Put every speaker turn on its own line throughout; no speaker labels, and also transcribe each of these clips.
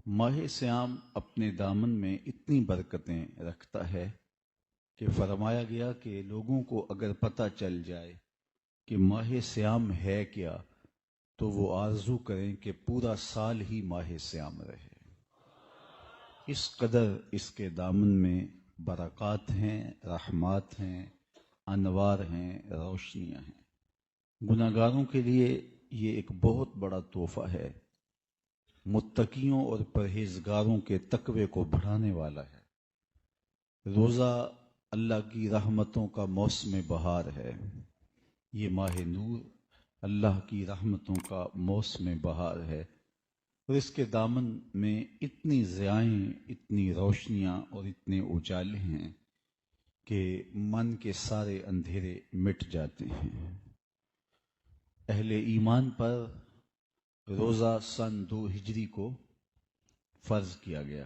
ماہ سیام اپنے دامن میں اتنی برکتیں رکھتا ہے کہ فرمایا گیا کہ لوگوں کو اگر پتہ چل جائے کہ ماہ سیام ہے کیا تو وہ آرزو کریں کہ پورا سال ہی ماہ سیام رہے۔ اس قدر اس کے دامن میں برکات ہیں، رحمات ہیں، انوار ہیں، روشنیاں ہیں۔ گناہگاروں کے لیے یہ ایک بہت بڑا تحفہ ہے، متقیوں اور پرہیزگاروں کے تقوی کو بڑھانے والا ہے۔ روزہ اللہ کی رحمتوں کا موسم بہار ہے۔ یہ ماہ نور اللہ کی رحمتوں کا موسم بہار ہے، اور اس کے دامن میں اتنی ضیائیں، اتنی روشنیاں اور اتنے اجالے ہیں کہ من کے سارے اندھیرے مٹ جاتے ہیں۔ اہل ایمان پر روزہ سن 2 ہجری کو فرض کیا گیا۔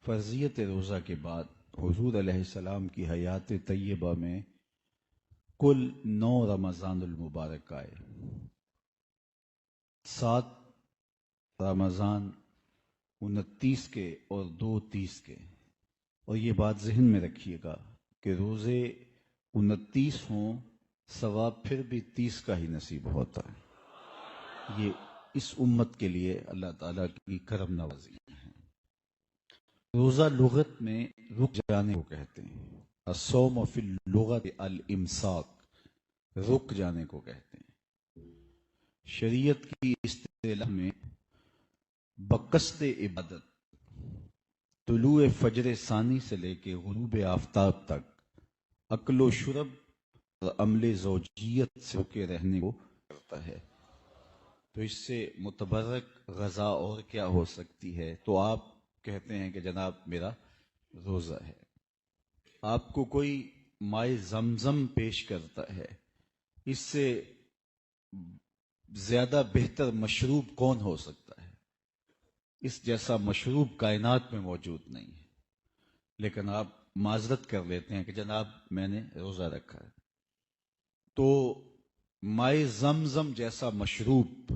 فرضیت روزہ کے بعد حضور علیہ السلام کی حیات طیبہ میں کل 9 رمضان المبارک آئے۔ 7 رمضان 29 کے اور 2 30 کے، اور یہ بات ذہن میں رکھیے گا کہ روزے 29 ہوں ثواب پھر بھی 30 کا ہی نصیب ہوتا ہے۔ یہ اس امت کے لیے اللہ تعالیٰ کی کرم نوازی ہے۔ روزہ لغت میں رک جانے کو کہتے ہیں۔ الصوم فی اللغت الامساک، رک جانے کو کہتے ہیں۔ شریعت کی اصطلاح میں بقصد عبادت طلوع فجر ثانی سے لے کے غروب آفتاب تک اکل و شرب اور عمل زوجیت سے روکے رہنے کو کرتا ہے۔ تو اس سے متبرک غذا اور کیا ہو سکتی ہے؟ تو آپ کہتے ہیں کہ جناب میرا روزہ ہے۔ آپ کو کوئی مائے زمزم پیش کرتا ہے، اس سے زیادہ بہتر مشروب کون ہو سکتا ہے؟ اس جیسا مشروب کائنات میں موجود نہیں ہے، لیکن آپ معذرت کر لیتے ہیں کہ جناب میں نے روزہ رکھا ہے۔ تو مائے زمزم جیسا مشروب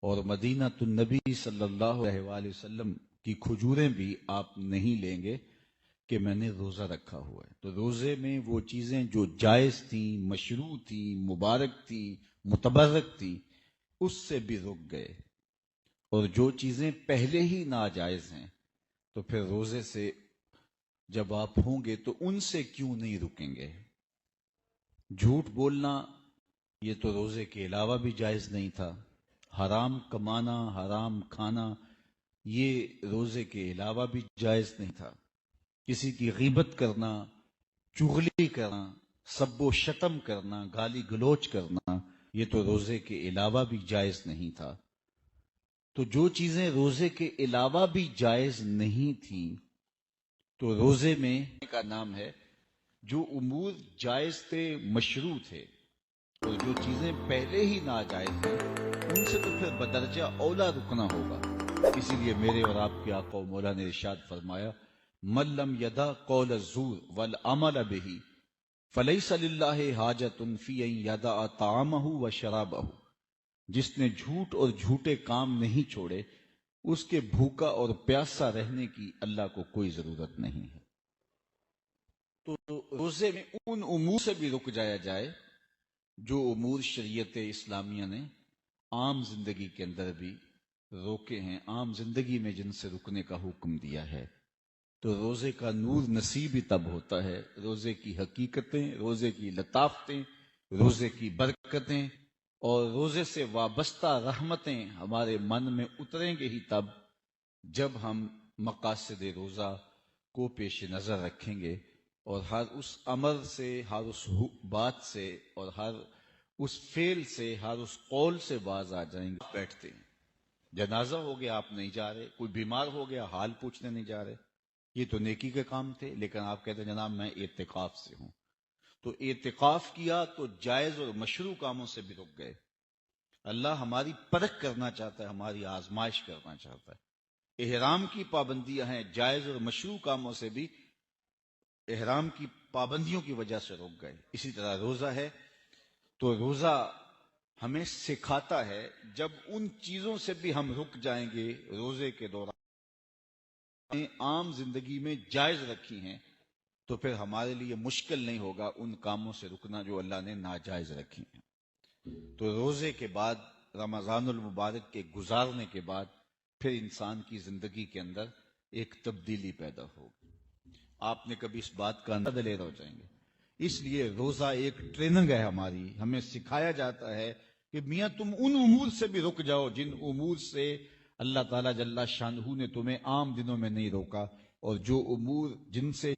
اور مدینہ النبی صلی اللہ علیہ وآلہ وسلم کی کھجوریں بھی آپ نہیں لیں گے کہ میں نے روزہ رکھا ہوا ہے۔ تو روزے میں وہ چیزیں جو جائز تھیں، مشروع تھیں، مبارک تھیں، متبرک تھیں، اس سے بھی رک گئے، اور جو چیزیں پہلے ہی ناجائز ہیں تو پھر روزے سے جب آپ ہوں گے تو ان سے کیوں نہیں رکیں گے؟ جھوٹ بولنا یہ تو روزے کے علاوہ بھی جائز نہیں تھا۔ حرام کمانا، حرام کھانا یہ روزے کے علاوہ بھی جائز نہیں تھا۔ کسی کی غیبت کرنا، چغلی کرنا، سب و شتم کرنا، گالی گلوچ کرنا یہ تو روزے کے علاوہ بھی جائز نہیں تھا۔ تو جو چیزیں روزے کے علاوہ بھی جائز نہیں تھیں تو روزے میں کا نام ہے جو امور جائز تھے، مشروع تھے، اور جو چیزیں پہلے ہی ناجائز تھیں ان سے تو پھر بدرجہ اولا رکنا ہوگا۔ اسی لیے میرے اور آپ کے آقا و مولا نے ارشاد فرمایا، من لم یدع قول الزور والعمل به فلیس للہ حاجۃ فی ان یدع طعامہ و شرابہ۔ جس نے جھوٹ اور جھوٹے کام نہیں چھوڑے اس کے بھوکا اور پیاسا رہنے کی اللہ کو کوئی ضرورت نہیں ہے۔ تو روزے میں ان امور سے بھی رک جایا جائے جو امور شریعت اسلامیہ نے عام زندگی کے اندر بھی روکے ہیں، عام زندگی میں جن سے رکنے کا حکم دیا ہے۔ تو روزے کا نور نصیب ہی تب ہوتا ہے، روزے کی حقیقتیں، روزے کی لطافتیں، روزے کی برکتیں اور روزے سے وابستہ رحمتیں ہمارے من میں اتریں گے ہی تب جب ہم مقاصد روزہ کو پیش نظر رکھیں گے، اور ہر اس عمل سے، ہر اس بات سے، اور ہر اس فعل سے، ہر اس قول سے باز آ جائیں گے۔ بیٹھتے ہیں، جنازہ ہو گیا آپ نہیں جا رہے، کوئی بیمار ہو گیا حال پوچھنے نہیں جا رہے، یہ تو نیکی کے کام تھے، لیکن آپ کہتے ہیں جناب میں اعتکاف سے ہوں۔ تو اعتکاف کیا تو جائز اور مشروع کاموں سے بھی رک گئے۔ اللہ ہماری پرکھ کرنا چاہتا ہے، ہماری آزمائش کرنا چاہتا ہے۔ احرام کی پابندیاں ہیں، جائز اور مشروع کاموں سے بھی احرام کی پابندیوں کی وجہ سے رک گئے۔ اسی طرح روزہ ہے، تو روزہ ہمیں سکھاتا ہے جب ان چیزوں سے بھی ہم رک جائیں گے روزے کے دوران نے عام زندگی میں جائز رکھی ہیں تو پھر ہمارے لیے مشکل نہیں ہوگا ان کاموں سے رکنا جو اللہ نے ناجائز رکھی ہیں۔ تو روزے کے بعد، رمضان المبارک کے گزارنے کے بعد پھر انسان کی زندگی کے اندر ایک تبدیلی پیدا ہوگی۔ آپ نے کبھی اس بات کا اندازہ لے رہے ہو جائیں گے۔ اس لیے روزہ ایک ٹریننگ ہے ہماری، ہمیں سکھایا جاتا ہے کہ میاں تم ان امور سے بھی رک جاؤ جن امور سے اللہ تعالیٰ جل شانہ نے تمہیں عام دنوں میں نہیں روکا، اور جو امور جن سے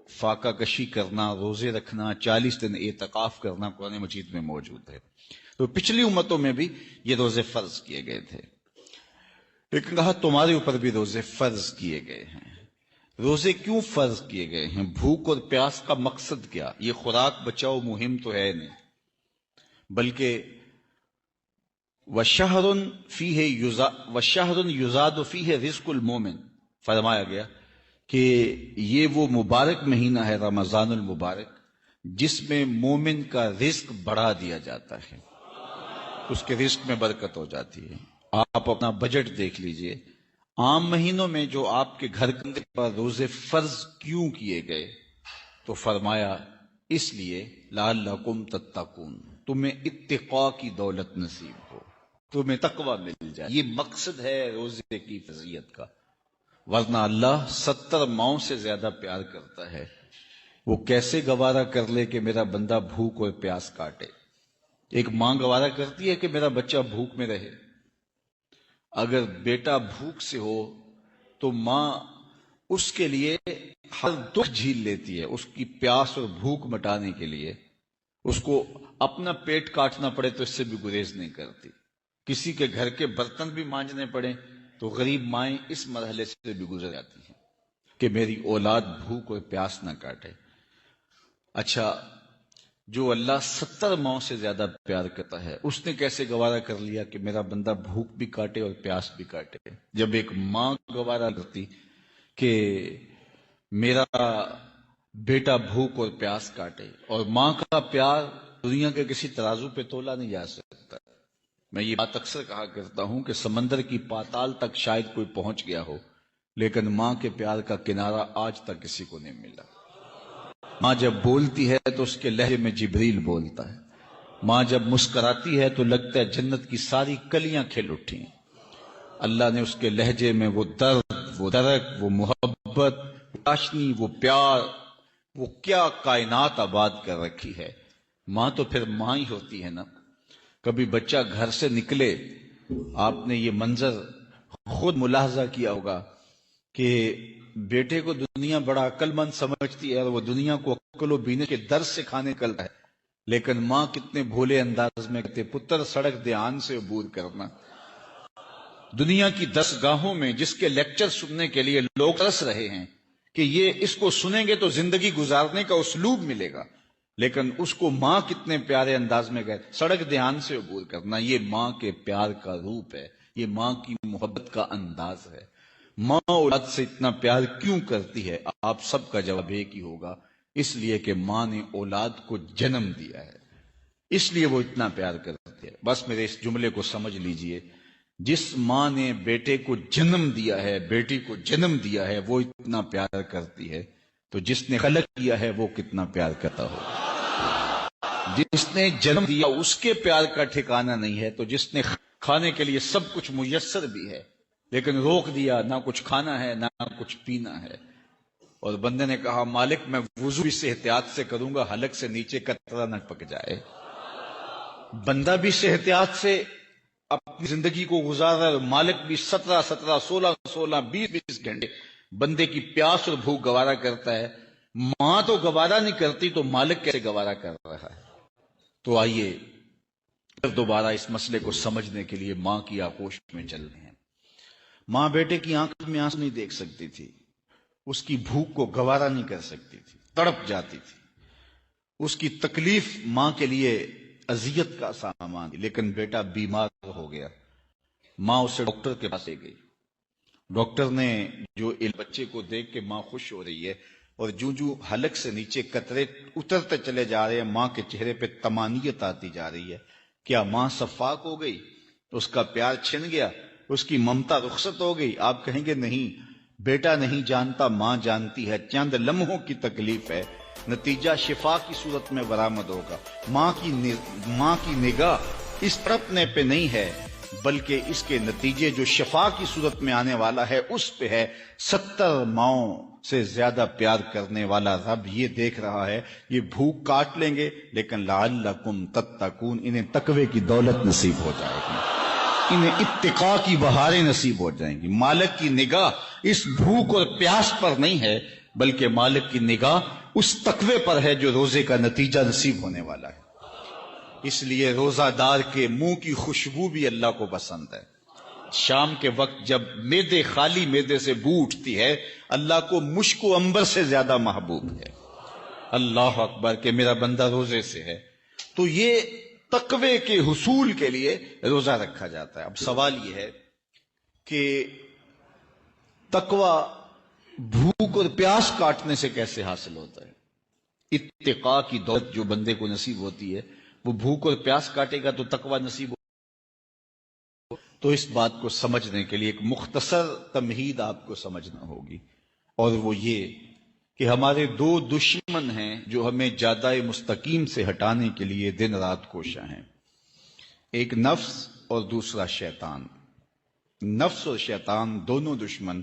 فاقہ کشی کرنا، روزے رکھنا، 40 دن اعتکاف کرنا قرآن مجید میں موجود ہے۔ تو پچھلی امتوں میں بھی یہ روزے فرض کیے گئے تھے، لیکن کہا تمہارے اوپر بھی روزے فرض کیے گئے ہیں۔ روزے کیوں فرض کیے گئے ہیں؟ بھوک اور پیاس کا مقصد کیا؟ یہ خوراک بچاؤ مہم تو ہے نہیں، بلکہ وَشَهْرٌ يُزَادُ فِيهِ رِزْقُ الْمُؤْمِنِ، فرمایا گیا کہ یہ وہ مبارک مہینہ ہے رمضان المبارک جس میں مومن کا رزق بڑھا دیا جاتا ہے، اس کے رزق میں برکت ہو جاتی ہے۔ آپ اپنا بجٹ دیکھ لیجئے، عام مہینوں میں جو آپ کے گھر کے پر روزے فرض کیوں کیے گئے؟ تو فرمایا اس لیے لعلکم تتقون، تمہیں اتقاء کی دولت نصیب ہو، تمہیں تقوی مل جائے، یہ مقصد ہے روزے کی فضیلت کا۔ ورنہ اللہ 70 ماؤں سے زیادہ پیار کرتا ہے، وہ کیسے گوارا کر لے کہ میرا بندہ بھوک اور پیاس کاٹے؟ ایک ماں گوارا کرتی ہے کہ میرا بچہ بھوک میں رہے؟ اگر بیٹا بھوک سے ہو تو ماں اس کے لیے ہر دکھ جھیل لیتی ہے، اس کی پیاس اور بھوک مٹانے کے لیے اس کو اپنا پیٹ کاٹنا پڑے تو اس سے بھی گریز نہیں کرتی، کسی کے گھر کے برتن بھی مانجنے پڑے تو غریب مائیں اس مرحلے سے بھی گزر جاتی ہیں کہ میری اولاد بھوک اور پیاس نہ کاٹے۔ اچھا، جو اللہ 70 ماؤں سے زیادہ پیار کرتا ہے اس نے کیسے گوارا کر لیا کہ میرا بندہ بھوک بھی کاٹے اور پیاس بھی کاٹے؟ جب ایک ماں گوارا کرتی کہ میرا بیٹا بھوک اور پیاس کاٹے، اور ماں کا پیار دنیا کے کسی ترازو پہ تولا نہیں جا سکتا۔ میں یہ بات اکثر کہا کرتا ہوں کہ سمندر کی پاتال تک شاید کوئی پہنچ گیا ہو، لیکن ماں کے پیار کا کنارہ آج تک کسی کو نہیں ملا۔ ماں جب بولتی ہے تو اس کے لہجے میں جبریل بولتا ہے، ماں جب مسکراتی ہے تو لگتا ہے جنت کی ساری کلیاں کھل اٹھی ہیں۔ اللہ نے اس کے لہجے میں وہ درد، وہ درک، وہ محبت، وہ چاشنی، وہ پیار، وہ کیا کائنات آباد کر رکھی ہے۔ ماں تو پھر ماں ہی ہوتی ہے نا۔ کبھی بچہ گھر سے نکلے، آپ نے یہ منظر خود ملاحظہ کیا ہوگا کہ بیٹے کو دنیا بڑا عقل مند سمجھتی ہے اور وہ دنیا کو عقل و بینے کے درس سے کھانے نکلتا ہے، لیکن ماں کتنے بھولے انداز میں کہتے پتر سڑک دھیان سے عبور کرنا۔ دنیا کی 10 گاہوں میں جس کے لیکچر سننے کے لیے لوگ ترس رہے ہیں کہ یہ اس کو سنیں گے تو زندگی گزارنے کا اسلوب ملے گا، لیکن اس کو ماں کتنے پیارے انداز میں گئے سڑک دھیان سے عبور کرنا۔ یہ ماں کے پیار کا روپ ہے، یہ ماں کی محبت کا انداز ہے۔ ماں اولاد سے اتنا پیار کیوں کرتی ہے؟ آپ سب کا جواب ایک ہی ہوگا، اس لیے کہ ماں نے اولاد کو جنم دیا ہے، اس لیے وہ اتنا پیار کرتی ہے۔ بس میرے اس جملے کو سمجھ لیجئے، جس ماں نے بیٹے کو جنم دیا ہے، بیٹی کو جنم دیا ہے، وہ اتنا پیار کرتی ہے، تو جس نے خلق کیا ہے وہ کتنا پیار کرتا ہوگا۔ جس نے جنم دیا اس کے پیار کا ٹھکانہ نہیں ہے، تو جس نے کھانے کے لیے سب کچھ میسر بھی ہے لیکن روک دیا، نہ کچھ کھانا ہے نہ کچھ پینا ہے، اور بندے نے کہا مالک میں وضو بھی سے احتیاط سے کروں گا حلق سے نیچے قطرہ نہ پک جائے۔ بندہ بھی سے احتیاط سے اپنی زندگی کو گزار رہا ہے، مالک بھی 17 17 16 16 20 20 گھنٹے بندے کی پیاس اور بھوک گوارا کرتا ہے۔ ماں تو گوارا نہیں کرتی تو مالک کیسے گوارا کر رہا ہے؟ تو آئیے دوبارہ اس مسئلے کو سمجھنے کے لیے ماں کی آغوش میں چل رہے ہیں۔ ماں بیٹے کی آنکھ میں آنسو نہیں دیکھ سکتی تھی، اس کی بھوک کو گوارا نہیں کر سکتی تھی، تڑپ جاتی تھی، اس کی تکلیف ماں کے لیے اذیت کا سامان، لیکن بیٹا بیمار ہو گیا، ماں اسے ڈاکٹر کے پاس لے گئی۔ ڈاکٹر نے جو بچے کو دیکھ کے ماں خوش ہو رہی ہے اور جو حلق سے نیچے قطرے اترتے چلے جا رہے ہیں، ماں کے چہرے پہ طمانینت آتی جا رہی ہے۔ کیا ماں صفاق ہو گئی؟ اس کا پیار چھن گیا؟ اس کی ممتا رخصت ہو گئی؟ آپ کہیں گے نہیں، بیٹا نہیں جانتا، ماں جانتی ہے، چند لمحوں کی تکلیف ہے، نتیجہ شفا کی صورت میں برآمد ہوگا۔ ماں کی نگاہ اس تڑپنے پہ نہیں ہے، بلکہ اس کے نتیجے جو شفا کی صورت میں آنے والا ہے اس پہ ہے۔ 70 ماؤں سے زیادہ پیار کرنے والا رب یہ دیکھ رہا ہے، یہ بھوک کاٹ لیں گے لیکن لعلکم تتقون، انہیں تقوی کی دولت نصیب ہو جائے گی، انہیں اتقاء کی بہاریں نصیب ہو جائیں گی۔ مالک کی نگاہ اس بھوک اور پیاس پر نہیں ہے، بلکہ مالک کی نگاہ اس تقوی پر ہے جو روزے کا نتیجہ نصیب ہونے والا ہے۔ اس لیے روزہ دار کے منہ کی خوشبو بھی اللہ کو پسند ہے۔ شام کے وقت جب معدے خالی معدے سے بو اٹھتی ہے، اللہ کو مشک و عنبر سے زیادہ محبوب ہے۔ اللہ اکبر کہ میرا بندہ روزے سے ہے، تو یہ تقوی کے حصول کے لیے روزہ رکھا جاتا ہے۔ اب سوال یہ ہے کہ تقوی بھوک اور پیاس کاٹنے سے کیسے حاصل ہوتا ہے؟ اتقاء کی دولت جو بندے کو نصیب ہوتی ہے، وہ بھوک اور پیاس کاٹے گا تو تقوی نصیب ہو۔ تو اس بات کو سمجھنے کے لیے ایک مختصر تمہید آپ کو سمجھنا ہوگی، اور وہ یہ کہ ہمارے 2 دشمن ہیں جو ہمیں جادہ مستقیم سے ہٹانے کے لیے دن رات کوشاں ہیں، ایک نفس اور دوسرا شیطان۔ نفس اور شیطان دونوں دشمن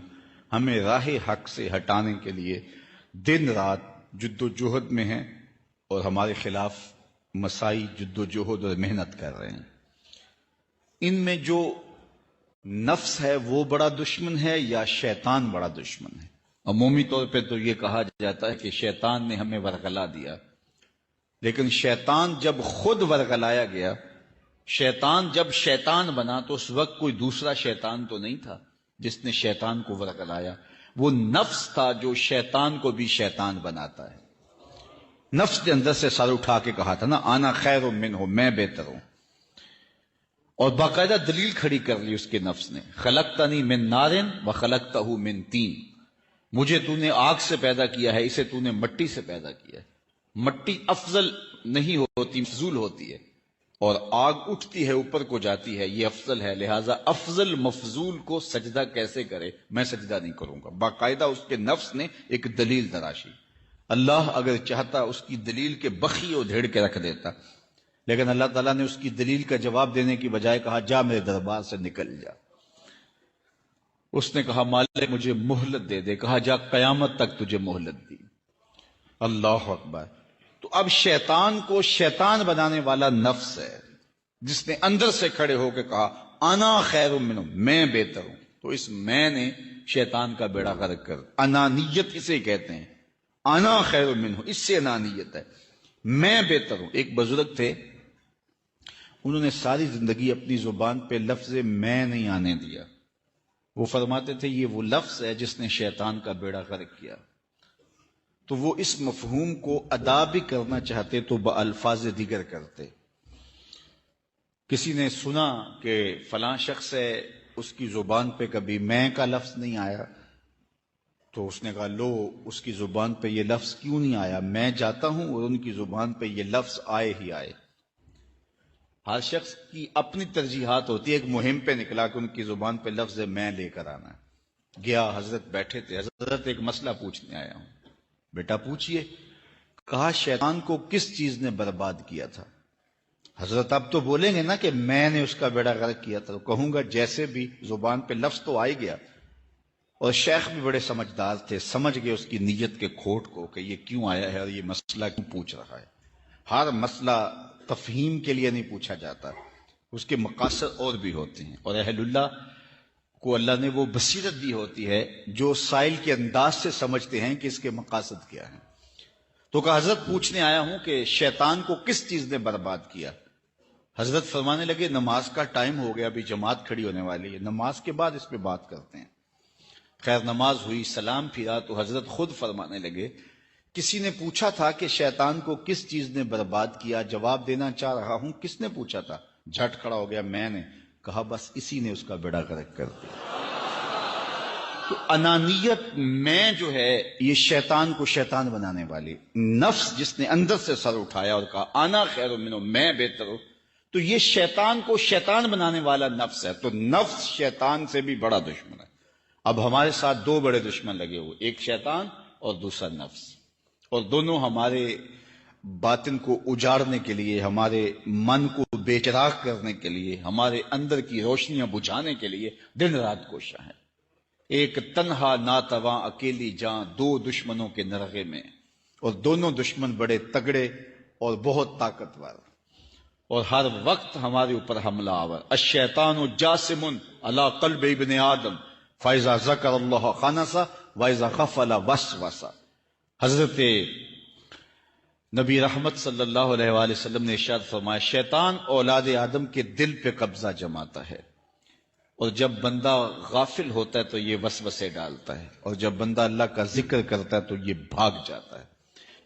ہمیں راہ حق سے ہٹانے کے لیے دن رات جد و جہد میں ہیں اور ہمارے خلاف مسائی جد و جہد اور محنت کر رہے ہیں۔ ان میں جو نفس ہے وہ بڑا دشمن ہے یا شیطان بڑا دشمن ہے؟ عمومی طور پہ تو یہ کہا جاتا ہے کہ شیطان نے ہمیں ورغلا دیا، لیکن شیطان جب خود ورغلایا گیا، شیطان جب شیطان بنا تو اس وقت کوئی دوسرا شیطان تو نہیں تھا جس نے شیطان کو ورغلایا، وہ نفس تھا جو شیطان کو بھی شیطان بناتا ہے۔ نفس کے اندر سے سر اٹھا کے کہا تھا نا، آنا خیر منہ، میں بہتر ہوں، اور باقاعدہ دلیل کھڑی کر لی اس کے نفس نے، خلقتنی من نار وخلقتہ من طین، مجھے تو نے آگ سے پیدا کیا ہے، اسے تو نے مٹی سے پیدا کیا ہے۔ مٹی افضل نہیں ہوتی، فضول ہوتی ہے، اور آگ اٹھتی ہے اوپر کو جاتی ہے، یہ افضل ہے، لہٰذا افضل مفضول کو سجدہ کیسے کرے، میں سجدہ نہیں کروں گا۔ باقاعدہ اس کے نفس نے ایک دلیل تراشی۔ اللہ اگر چاہتا اس کی دلیل کے بخی ادھیڑ کے رکھ دیتا، لیکن اللہ تعالیٰ نے اس کی دلیل کا جواب دینے کی بجائے کہا جا میرے دربار سے نکل جا۔ اس نے کہا مالک مجھے مہلت دے دے، کہا جا قیامت تک تجھے مہلت دی۔ اللہ اکبر۔ تو اب شیطان کو شیطان بنانے والا نفس ہے، جس نے اندر سے کھڑے ہو کے کہا انا خیر منہ، میں بہتر ہوں۔ تو اس میں نے شیطان کا بیڑا غرق کر، انانیت اسے کہتے ہیں، انا خیر منہ، اس سے انانیت ہے، میں بہتر ہوں۔ ایک بزرگ تھے، انہوں نے ساری زندگی اپنی زبان پہ لفظ میں نہیں آنے دیا۔ وہ فرماتے تھے یہ وہ لفظ ہے جس نے شیطان کا بیڑا غرق کیا۔ تو وہ اس مفہوم کو ادا بھی کرنا چاہتے تو بألفاظ دیگر کرتے۔ کسی نے سنا کہ فلاں شخص ہے، اس کی زبان پہ کبھی میں کا لفظ نہیں آیا، تو اس نے کہا لو اس کی زبان پہ یہ لفظ کیوں نہیں آیا، میں جاتا ہوں اور ان کی زبان پہ یہ لفظ آئے ہی آئے۔ ہر شخص کی اپنی ترجیحات ہوتی ہے، ایک مہم پہ نکلا کہ ان کی زبان پہ لفظ میں لے کر آنا ہے۔ گیا، حضرت بیٹھے تھے، حضرت ایک مسئلہ پوچھنے آیا ہوں۔ بیٹا پوچھئے۔ کہا شیطان کو کس چیز نے برباد کیا تھا؟ حضرت اب تو بولیں گے نا کہ میں نے اس کا بیڑا غرق کیا تھا، تو کہوں گا جیسے بھی زبان پہ لفظ تو آ ہی گیا، اور شیخ بھی بڑے سمجھدار تھے، سمجھ گئے اس کی نیت کے کھوٹ کو کہ یہ کیوں آیا ہے اور یہ مسئلہ کیوں پوچھ رہا ہے۔ ہر مسئلہ تفہیم کے لیے نہیں پوچھا جاتا، اس کے مقاصد اور بھی ہوتے ہیں، اور اہل اللہ کو اللہ نے وہ بصیرت دی ہوتی ہے جو سائل کے انداز سے سمجھتے ہیں کہ اس کے مقاصد کیا ہیں۔ تو کہا حضرت پوچھنے آیا ہوں کہ شیطان کو کس چیز نے برباد کیا؟ حضرت فرمانے لگے نماز کا ٹائم ہو گیا، ابھی جماعت کھڑی ہونے والی ہے، نماز کے بعد اس پہ بات کرتے ہیں۔ خیر نماز ہوئی، سلام پھرا تو حضرت خود فرمانے لگے کسی نے پوچھا تھا کہ شیطان کو کس چیز نے برباد کیا، جواب دینا چاہ رہا ہوں۔ کس نے پوچھا تھا؟ جھٹ کھڑا ہو گیا میں نے، کہا بس اسی نے اس کا بیڑا غرق کر دیا۔ تو انانیت میں جو ہے یہ شیطان کو شیطان بنانے والی، نفس جس نے اندر سے سر اٹھایا اور کہا آنا خیر منو، میں بہتر ہوں، تو یہ شیطان کو شیطان بنانے والا نفس ہے۔ تو نفس شیطان سے بھی بڑا دشمن ہے۔ اب ہمارے ساتھ دو بڑے دشمن لگے ہوئے، ایک شیطان اور دوسرا نفس، اور دونوں ہمارے باطن کو اجاڑنے کے لیے، ہمارے من کو بے چراغ کرنے کے لیے، ہمارے اندر کی روشنیاں بجھانے کے لیے دن رات کوشاں ہیں۔ ایک تنہا ناتواں اکیلی جاں، دو دشمنوں کے نرغے میں، اور دونوں دشمن بڑے تگڑے اور بہت طاقتور، اور ہر وقت ہمارے اوپر حملہ آور۔ الشیطان جاسم علی قلب ابن آدم فَإِذَا ذَكَرَ اللَّهَ خَنَسَ وَإِذَا غَفَلَ وَسْوَسَ۔ حضرت نبی رحمت صلی اللہ علیہ وآلہ وسلم نے ارشاد فرمایا شیطان اولاد آدم کے دل پہ قبضہ جماتا ہے، اور جب بندہ غافل ہوتا ہے تو یہ وسوسے ڈالتا ہے، اور جب بندہ اللہ کا ذکر کرتا ہے تو یہ بھاگ جاتا ہے۔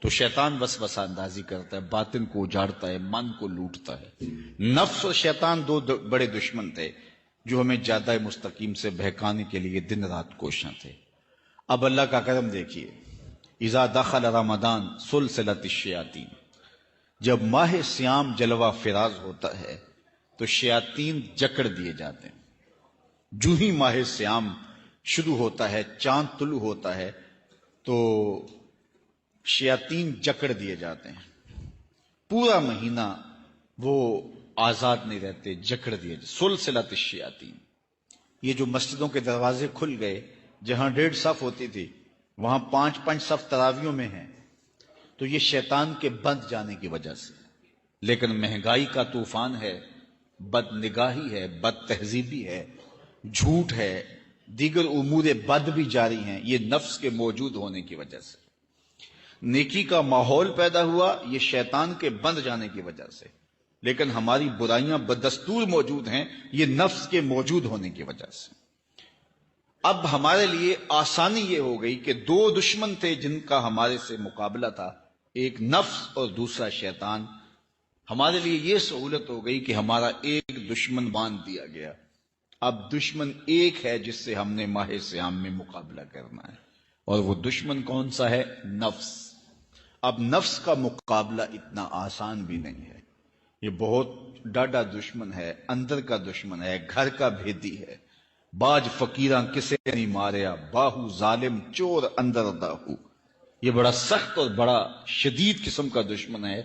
تو شیطان وسوسہ اندازی کرتا ہے، باطن کو اجاڑتا ہے، من کو لوٹتا ہے۔ نفس اور شیطان دو بڑے دشمن تھے جو ہمیں جادہ مستقیم سے بہکانے کے لیے دن رات کوشاں تھے۔ اب اللہ کا کرم دیکھیے، اذا دخل رمضان سلسلۃ الشیاطین، جب ماہ سیام جلوہ فراز ہوتا ہے تو شیاطین جکڑ دیے جاتے ہیں۔ جو ہی ماہ سیام شروع ہوتا ہے، چاند طلوع ہوتا ہے تو شیاطین جکڑ دیے جاتے ہیں، پورا مہینہ وہ آزاد نہیں رہتے، جکڑ دیے جاتے۔ سلسلۃ الشیاطین، یہ جو مسجدوں کے دروازے کھل گئے، جہاں 1.5 صف ہوتی تھی وہاں 5 صف تراویوں میں ہیں، تو یہ شیطان کے بند جانے کی وجہ سے۔ لیکن مہنگائی کا طوفان ہے، بد نگاہی ہے، بد تہذیبی ہے، جھوٹ ہے، دیگر امور بد بھی جاری ہیں، یہ نفس کے موجود ہونے کی وجہ سے۔ نیکی کا ماحول پیدا ہوا یہ شیطان کے بند جانے کی وجہ سے، لیکن ہماری برائیاں بدستور موجود ہیں یہ نفس کے موجود ہونے کی وجہ سے۔ اب ہمارے لیے آسانی یہ ہو گئی کہ دو دشمن تھے جن کا ہمارے سے مقابلہ تھا، ایک نفس اور دوسرا شیطان۔ ہمارے لیے یہ سہولت ہو گئی کہ ہمارا ایک دشمن باندھ دیا گیا۔ اب دشمن ایک ہے جس سے ہم نے ماہ سیام میں مقابلہ کرنا ہے، اور وہ دشمن کون سا ہے؟ نفس۔ اب نفس کا مقابلہ اتنا آسان بھی نہیں ہے، یہ بہت ڈاڈا دشمن ہے، اندر کا دشمن ہے، گھر کا بھیدی ہے۔ باج فقیراں کسے نہیں ماریا، باہو ظالم چور اندر داہو۔ یہ بڑا سخت اور بڑا شدید قسم کا دشمن ہے،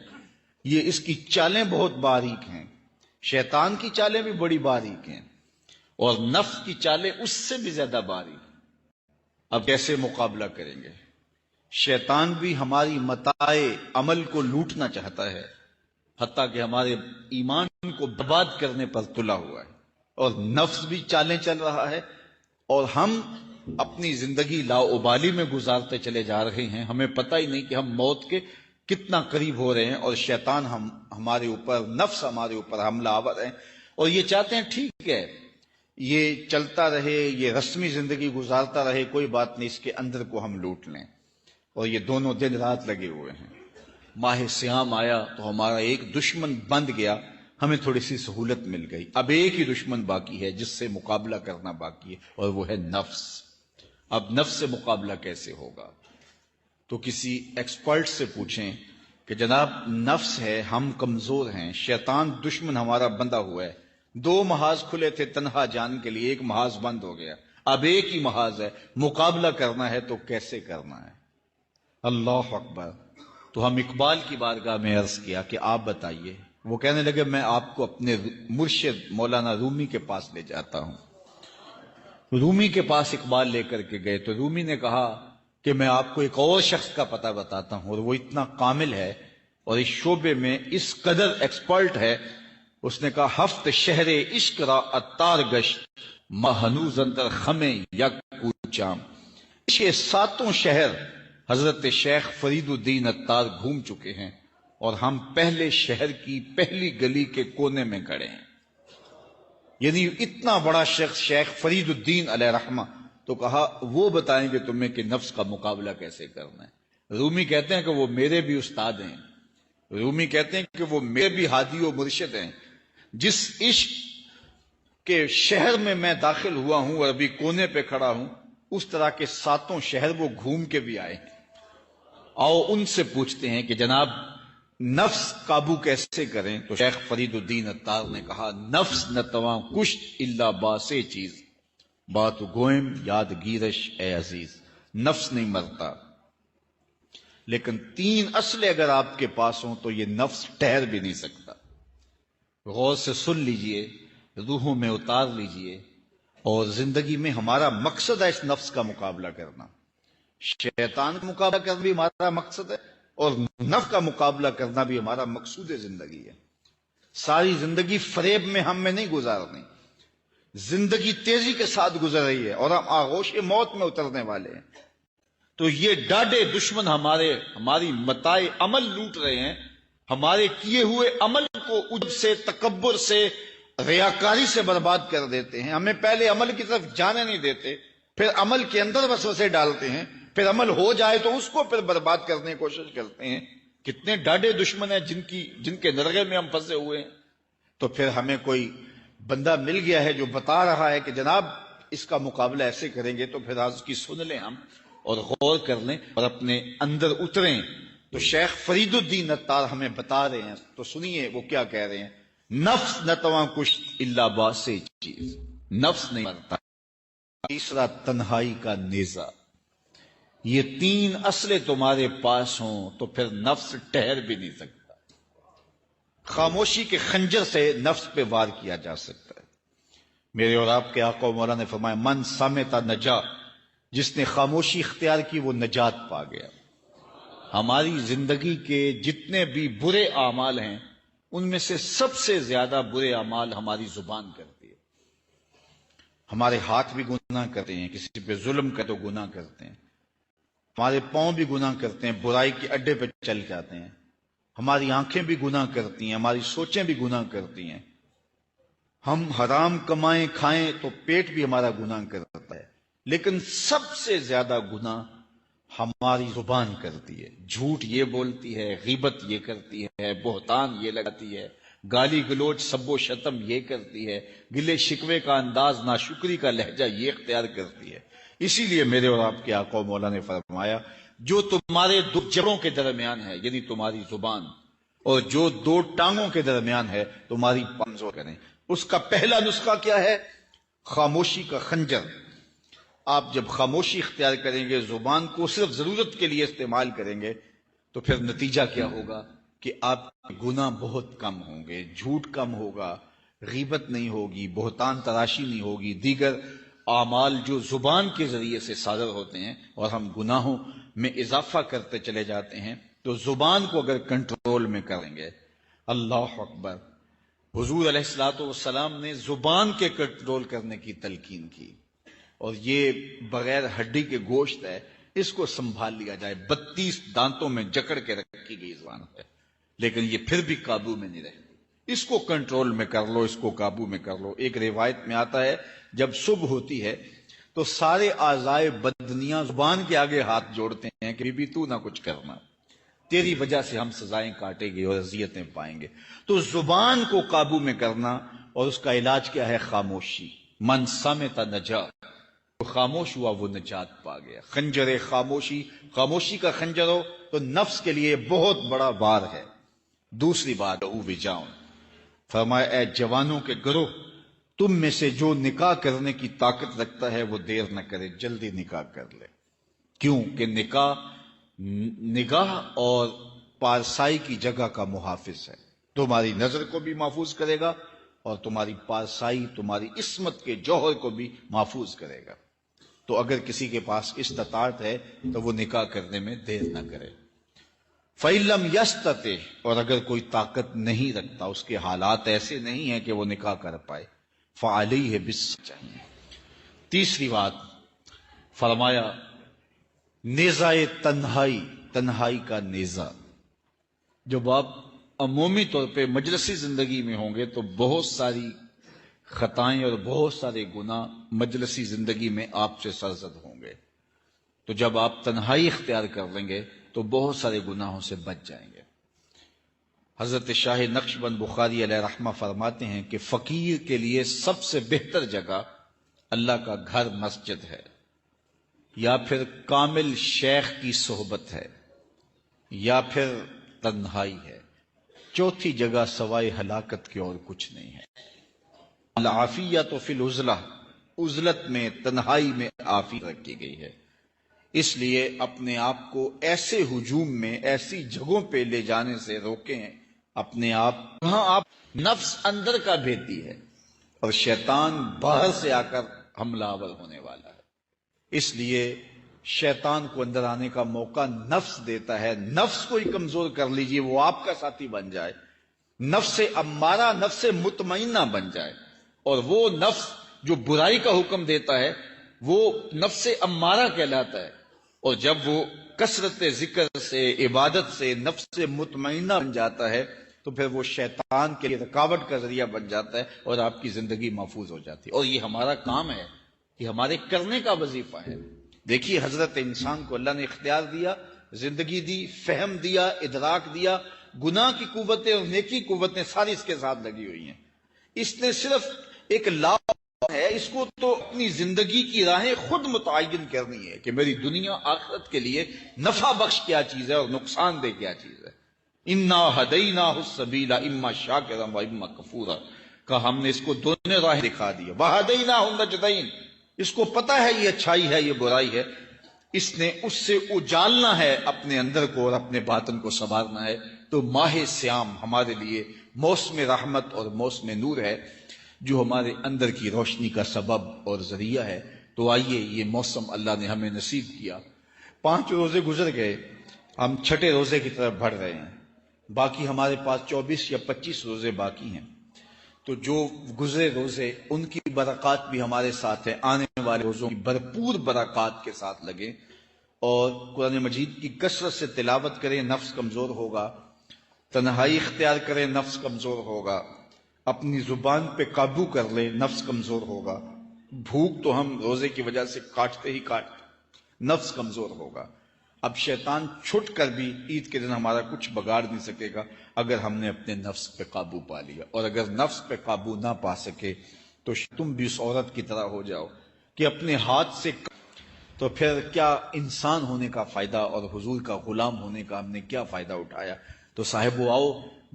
یہ اس کی چالیں بہت باریک ہیں، شیطان کی چالیں بھی بڑی باریک ہیں، اور نفس کی چالیں اس سے بھی زیادہ باریک۔ اب کیسے مقابلہ کریں گے؟ شیطان بھی ہماری متاع عمل کو لوٹنا چاہتا ہے، حتیٰ کہ ہمارے ایمان کو برباد کرنے پر تلا ہوا ہے، اور نفس بھی چالیں چل رہا ہے، اور ہم اپنی زندگی لاابالی میں گزارتے چلے جا رہے ہیں، ہمیں پتہ ہی نہیں کہ ہم موت کے کتنا قریب ہو رہے ہیں، اور شیطان ہمارے اوپر، نفس ہمارے اوپر حملہ آور ہیں، اور یہ چاہتے ہیں ٹھیک ہے یہ چلتا رہے، یہ رسمی زندگی گزارتا رہے، کوئی بات نہیں، اس کے اندر کو ہم لوٹ لیں، اور یہ دونوں دن رات لگے ہوئے ہیں۔ ماہ سیام آیا تو ہمارا ایک دشمن بند گیا، ہمیں تھوڑی سی سہولت مل گئی، اب ایک ہی دشمن باقی ہے جس سے مقابلہ کرنا باقی ہے، اور وہ ہے نفس۔ اب نفس سے مقابلہ کیسے ہوگا؟ تو کسی ایکسپرٹ سے پوچھیں کہ جناب نفس ہے، ہم کمزور ہیں، شیطان دشمن ہمارا بندہ ہوا ہے، 2 محاذ کھلے تھے تنہا جان کے لیے، ایک محاذ بند ہو گیا، اب ایک ہی محاذ ہے، مقابلہ کرنا ہے تو کیسے کرنا ہے؟ اللہ اکبر۔ تو ہم اقبال کی بارگاہ میں عرض کیا کہ آپ بتائیے۔ وہ کہنے لگے میں آپ کو اپنے مرشد مولانا رومی کے پاس لے جاتا ہوں۔ رومی کے پاس اقبال لے کر کے گئے تو رومی نے کہا کہ میں آپ کو ایک اور شخص کا پتہ بتاتا ہوں، اور وہ اتنا کامل ہے اور اس شعبے میں اس قدر ایکسپرٹ ہے، اس نے کہا ہفت شہر عشق را اتار گشت مہنوز اندر خمیں یک کوچام۔ یہ 7 شہر حضرت شیخ فرید الدین عطار گھوم چکے ہیں، اور ہم پہلے شہر کی پہلی گلی کے کونے میں کھڑے ہیں. یعنی اتنا بڑا شخص شیخ فرید الدین علیہ رحمہ، تو کہا وہ بتائیں گے تمہیں کہ نفس کا مقابلہ کیسے کرنا ہے. رومی کہتے ہیں کہ وہ میرے بھی استاد ہیں، رومی کہتے ہیں کہ وہ میرے بھی ہادی و مرشد ہیں. جس عشق کے شہر میں میں داخل ہوا ہوں اور ابھی کونے پہ کھڑا ہوں، اس طرح کے 7 شہر وہ گھوم کے بھی آئے ہیں. آؤ ان سے پوچھتے ہیں کہ جناب نفس قابو کیسے کریں. تو شیخ فرید الدین عطار نے کہا نفس نتواں کشت الا باسے چیز بات گوئم یاد گیرش اے عزیز. نفس نہیں مرتا، لیکن 3 اسلحے اگر آپ کے پاس ہوں تو یہ نفس ٹھہر بھی نہیں سکتا. غور سے سن لیجئے، روحوں میں اتار لیجئے، اور زندگی میں ہمارا مقصد ہے اس نفس کا مقابلہ کرنا. شیطان کا مقابلہ کرنا بھی ہمارا مقصد ہے، اور نفس کا مقابلہ کرنا بھی ہمارا مقصود زندگی ہے. ساری زندگی فریب میں ہم نہیں گزارنی. زندگی تیزی کے ساتھ گزر رہی ہے اور ہم آغوش موت میں اترنے والے ہیں. تو یہ ڈاڈے دشمن ہماری متاع عمل لوٹ رہے ہیں. ہمارے کیے ہوئے عمل کو عجب سے، تکبر سے، ریاکاری سے برباد کر دیتے ہیں. ہمیں پہلے عمل کی طرف جانے نہیں دیتے، پھر عمل کے اندر وسوسے ڈالتے ہیں، پھر عمل ہو جائے تو اس کو پھر برباد کرنے کی کوشش کرتے ہیں. کتنے ڈاڈے دشمن ہیں جن کے نرغے میں ہم پھنسے ہوئے ہیں. تو پھر ہمیں کوئی بندہ مل گیا ہے جو بتا رہا ہے کہ جناب اس کا مقابلہ ایسے کریں گے، تو پھر آج کی سن لیں ہم اور غور کر لیں اور اپنے اندر اتریں. تو شیخ فرید الدین عطار ہمیں بتا رہے ہیں، تو سنیے وہ کیا کہہ رہے ہیں. نفس نتواں کشت الا باسے چیز، نفس نہیں مرتا. تیسرا تنہائی کا نیزہ. یہ 3 اسلحے تمہارے پاس ہوں تو پھر نفس ٹھہر بھی نہیں سکتا. خاموشی کے خنجر سے نفس پہ وار کیا جا سکتا ہے. میرے اور آپ کے آقا و مولا نے فرمایا من سمتا نجا، جس نے خاموشی اختیار کی وہ نجات پا گیا. ہماری زندگی کے جتنے بھی برے اعمال ہیں ان میں سے سب سے زیادہ برے اعمال ہماری زبان کرتی ہے. ہمارے ہاتھ بھی گناہ کرتے ہیں، کسی پہ ظلم کر تو گناہ کرتے ہیں. ہمارے پاؤں بھی گناہ کرتے ہیں، برائی کے اڈے پہ چل جاتے ہیں. ہماری آنکھیں بھی گناہ کرتی ہیں، ہماری سوچیں بھی گناہ کرتی ہیں. ہم حرام کمائیں کھائیں تو پیٹ بھی ہمارا گناہ کرتا ہے. لیکن سب سے زیادہ گناہ ہماری زبان کرتی ہے. جھوٹ یہ بولتی ہے، غیبت یہ کرتی ہے، بہتان یہ لگاتی ہے، گالی گلوچ سب و شتم یہ کرتی ہے، گلے شکوے کا انداز، ناشکری کا لہجہ یہ اختیار کرتی ہے. اسی لیے میرے اور آپ کے آقا و مولا نے فرمایا جو تمہارے 2 جبڑوں کے درمیان ہے، یعنی تمہاری زبان، اور جو 2 ٹانگوں کے درمیان ہے تمہاری پنزور کریں. اس کا پہلا نسخہ کیا ہے؟ خاموشی کا خنجر. آپ جب خاموشی اختیار کریں گے، زبان کو صرف ضرورت کے لیے استعمال کریں گے، تو پھر نتیجہ کیا ہوگا کہ آپ کے گناہ بہت کم ہوں گے. جھوٹ کم ہوگا، غیبت نہیں ہوگی، بہتان تراشی نہیں ہوگی، دیگر اعمال جو زبان کے ذریعے سے صادر ہوتے ہیں، اور ہم گناہوں میں اضافہ کرتے چلے جاتے ہیں. تو زبان کو اگر کنٹرول میں کریں گے، اللہ اکبر. حضور علیہ الصلوۃ والسلام نے زبان کے کنٹرول کرنے کی تلقین کی، اور یہ بغیر ہڈی کے گوشت ہے، اس کو سنبھال لیا جائے. 32 دانتوں میں جکڑ کے رکھی گئی زبان ہے، لیکن یہ پھر بھی قابو میں نہیں رہتی. اس کو کنٹرول میں کر لو، اس کو قابو میں کر لو. ایک روایت میں آتا ہے جب صبح ہوتی ہے تو سارے اعضائے بدنیاں زبان کے آگے ہاتھ جوڑتے ہیں کہ بی بی تو نہ کچھ کرنا، تیری وجہ سے ہم سزائیں کاٹیں گے اور اذیتیں پائیں گے. تو زبان کو قابو میں کرنا، اور اس کا علاج کیا ہے؟ خاموشی. من صمت نجا، جو خاموش ہوا وہ نجات پا گیا. خنجر خاموشی، خاموشی کا خنجر ہو تو نفس کے لیے بہت بڑا وار ہے. دوسری بات وجاؤں، فرمایا اے جوانوں کے گروہ، تم میں سے جو نکاح کرنے کی طاقت رکھتا ہے وہ دیر نہ کرے، جلدی نکاح کر لے. کیوں کہ نکاح نگاہ اور پارسائی کی جگہ کا محافظ ہے. تمہاری نظر کو بھی محفوظ کرے گا اور تمہاری پارسائی، تمہاری عصمت کے جوہر کو بھی محفوظ کرے گا. تو اگر کسی کے پاس استطاعت ہے تو وہ نکاح کرنے میں دیر نہ کرے. فَإِن لَمْ يَسْتَطِعْ، اور اگر کوئی طاقت نہیں رکھتا، اس کے حالات ایسے نہیں ہیں کہ وہ نکاح کر پائے، فَعَلَيْهِ بِالصَّبْرِ، چاہیے. تیسری بات فرمایا نیزہ تنہائی، تنہائی کا نیزہ. جب آپ عمومی طور پہ مجلسی زندگی میں ہوں گے تو بہت ساری خطائیں اور بہت سارے گناہ مجلسی زندگی میں آپ سے سرزد ہوں گے. تو جب آپ تنہائی اختیار کر لیں گے تو بہت سارے گناہوں سے بچ جائیں گے. حضرت شاہ نقشبند بخاری علیہ رحمہ فرماتے ہیں کہ فقیر کے لیے سب سے بہتر جگہ اللہ کا گھر مسجد ہے، یا پھر کامل شیخ کی صحبت ہے، یا پھر تنہائی ہے. چوتھی جگہ سوائے ہلاکت کے اور کچھ نہیں ہے. العافیت فی العزلہ، عزلت میں، تنہائی میں عافیت رکھی گئی ہے. اس لیے اپنے آپ کو ایسے ہجوم میں، ایسی جگہوں پہ لے جانے سے روکیں اپنے آپ. وہاں آپ نفس اندر کا بھیتی ہے اور شیطان باہر سے آ کر حملہ آور ہونے والا ہے. اس لیے شیطان کو اندر آنے کا موقع نفس دیتا ہے. نفس کو ہی کمزور کر لیجئے، وہ آپ کا ساتھی بن جائے. نفس امارہ، نفس مطمئنہ بن جائے. اور وہ نفس جو برائی کا حکم دیتا ہے وہ نفس امارہ کہلاتا ہے. اور جب وہ کثرت ذکر سے، عبادت سے نفس مطمئنہ بن جاتا ہے تو پھر وہ شیطان کے لیے رکاوٹ کا ذریعہ بن جاتا ہے اور آپ کی زندگی محفوظ ہو جاتی ہے. اور یہ ہمارا کام ہے، یہ ہمارے کرنے کا وظیفہ ہے. دیکھیے حضرت انسان کو اللہ نے اختیار دیا، زندگی دی، فہم دیا، ادراک دیا. گناہ کی قوتیں اور نیکی قوتیں ساری اس کے ساتھ لگی ہوئی ہیں. اس نے صرف ایک لا ہے، اس کو تو اپنی زندگی کی راہیں خود متعین کرنی ہے کہ میری دنیا آخرت کے لیے نفع بخش کیا چیز ہے اور نقصان دہ کیا چیز ہے. انا ہدیناہ السبیل اما شاکرا و اما کفورا، کہ ہم نے اس کو دونوں راہیں دکھا دی. وہدیناہ النجدین، اس کو پتا ہے یہ اچھائی ہے، یہ برائی ہے. اس نے اس سے اجالنا ہے اپنے اندر کو اور اپنے باطن کو سنوارنا ہے. تو ماہ سیام ہمارے لیے موسم رحمت اور موسم نور ہے، جو ہمارے اندر کی روشنی کا سبب اور ذریعہ ہے. تو آئیے یہ موسم اللہ نے ہمیں نصیب کیا. 5 روزے گزر گئے، ہم 6 روزے کی طرف بڑھ رہے ہیں. باقی ہمارے پاس 24 یا 25 روزے باقی ہیں. تو جو گزرے روزے ان کی برکات بھی ہمارے ساتھ ہے. آنے والے روزوں کی بھرپور برکات کے ساتھ لگے اور قرآن مجید کی کثرت سے تلاوت کریں، نفس کمزور ہوگا. تنہائی اختیار کریں، نفس کمزور ہوگا. اپنی زبان پہ قابو کر لیں، نفس کمزور ہوگا. بھوک تو ہم روزے کی وجہ سے کاٹتے ہی کاٹتے، نفس کمزور ہوگا. اب شیطان چھٹ کر بھی عید کے دن ہمارا کچھ بگاڑ نہیں سکے گا اگر ہم نے اپنے نفس پہ قابو پا لیا. اور اگر نفس پہ قابو نہ پا سکے تو تم بھی اس عورت کی طرح ہو جاؤ کہ اپنے ہاتھ سے، تو پھر کیا انسان ہونے کا فائدہ اور حضور کا غلام ہونے کا ہم نے کیا فائدہ اٹھایا. تو صاحبو آؤ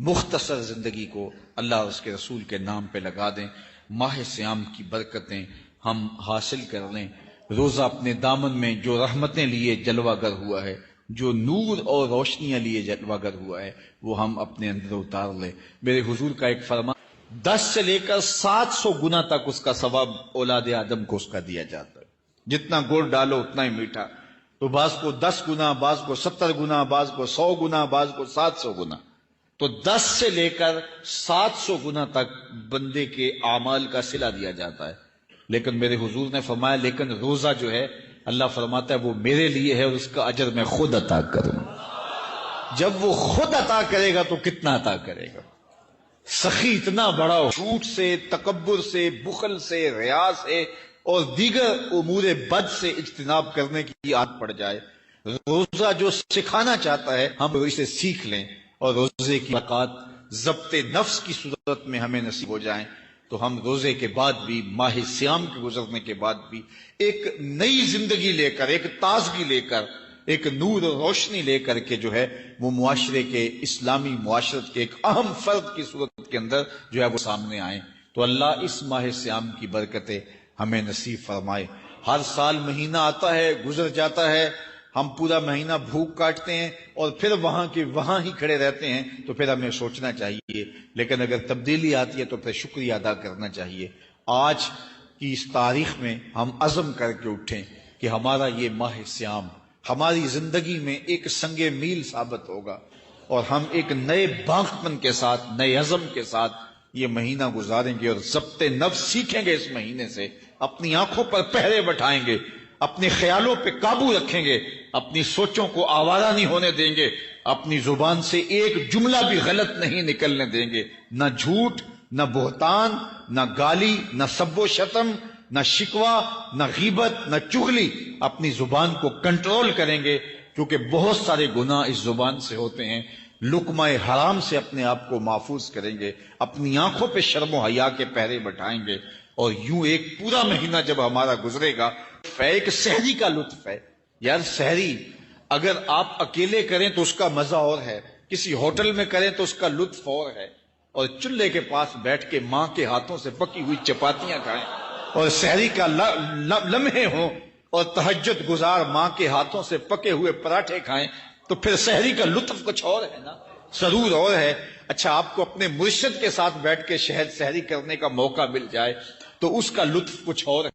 مختصر زندگی کو اللہ اور اس کے رسول کے نام پہ لگا دیں. ماہ سیام کی برکتیں ہم حاصل کر لیں. روزہ اپنے دامن میں جو رحمتیں لیے جلوہ گر ہوا ہے، جو نور اور روشنیاں لیے جلوہ گر ہوا ہے، وہ ہم اپنے اندر اتار لیں. میرے حضور کا ایک فرمان، 10 سے لے کر 700 گنا تک اس کا ثواب اولاد آدم کو اس کا دیا جاتا ہے. جتنا گڑ ڈالو اتنا ہی میٹھا. تو بعض کو 10 گنا، بعض کو 70 گنا، بعض کو 100 گنا، بعض کو 700 گنا. تو 10 سے لے کر 700 گنا تک بندے کے اعمال کا صلہ دیا جاتا ہے. لیکن میرے حضور نے فرمایا لیکن روزہ جو ہے اللہ فرماتا ہے وہ میرے لیے ہے اور اس کا اجر میں خود عطا کروں. جب وہ خود عطا کرے گا تو کتنا عطا کرے گا. سخی اتنا بڑا ہو، جھوٹ سے، تکبر سے، بخل سے، ریا سے اور دیگر امور بد سے اجتناب کرنے کی عادت پڑ جائے. روزہ جو سکھانا چاہتا ہے ہم اسے سیکھ لیں اور روزے کی برکات ضبط نفس کی صورت میں ہمیں نصیب ہو جائیں. تو ہم روزے کے بعد بھی، ماہ سیام کے گزرنے کے بعد بھی ایک نئی زندگی لے کر، ایک تازگی لے کر، ایک نور و روشنی لے کر کے جو ہے وہ معاشرے کے، اسلامی معاشرت کے ایک اہم فرد کی صورت کے اندر جو ہے وہ سامنے آئیں. تو اللہ اس ماہ سیام کی برکتیں ہمیں نصیب فرمائے. ہر سال مہینہ آتا ہے، گزر جاتا ہے، ہم پورا مہینہ بھوک کاٹتے ہیں اور پھر وہاں کے وہاں ہی کھڑے رہتے ہیں. تو پھر ہمیں سوچنا چاہیے، لیکن اگر تبدیلی آتی ہے تو پھر شکریہ ادا کرنا چاہیے. آج کی اس تاریخ میں ہم عزم کر کے اٹھیں کہ ہمارا یہ ماہ سیام ہماری زندگی میں ایک سنگ میل ثابت ہوگا اور ہم ایک نئے باغپن کے ساتھ، نئے عزم کے ساتھ یہ مہینہ گزاریں گے اور ضبط نفس سیکھیں گے. اس مہینے سے اپنی آنکھوں پر پہرے بٹھائیں گے، اپنے خیالوں پہ قابو رکھیں گے، اپنی سوچوں کو آوارہ نہیں ہونے دیں گے، اپنی زبان سے ایک جملہ بھی غلط نہیں نکلنے دیں گے، نہ جھوٹ، نہ بہتان، نہ گالی، نہ سب و شتم، نہ شکوہ، نہ غیبت، نہ چغلی. اپنی زبان کو کنٹرول کریں گے، کیونکہ بہت سارے گناہ اس زبان سے ہوتے ہیں. لقمہ حرام سے اپنے آپ کو محفوظ کریں گے، اپنی آنکھوں پہ شرم و حیا کے پہرے بٹھائیں گے. اور یوں ایک پورا مہینہ جب ہمارا گزرے گا، ایک سحری کا لطف ہے. یار سحری اگر آپ اکیلے کریں تو اس کا مزہ اور ہے، کسی ہوٹل میں کریں تو اس کا لطف اور ہے، اور چولہے کے پاس بیٹھ کے ماں کے ہاتھوں سے پکی ہوئی چپاتیاں کھائیں اور سحری کا لمحے ہوں اور تہجد گزار ماں کے ہاتھوں سے پکے ہوئے پراٹھے کھائیں، تو پھر سحری کا لطف کچھ اور ہے نا، سرور اور ہے. اچھا آپ کو اپنے مرشد کے ساتھ بیٹھ کے سحری کرنے کا موقع مل جائے تو اس کا لطف کچھ اور ہے.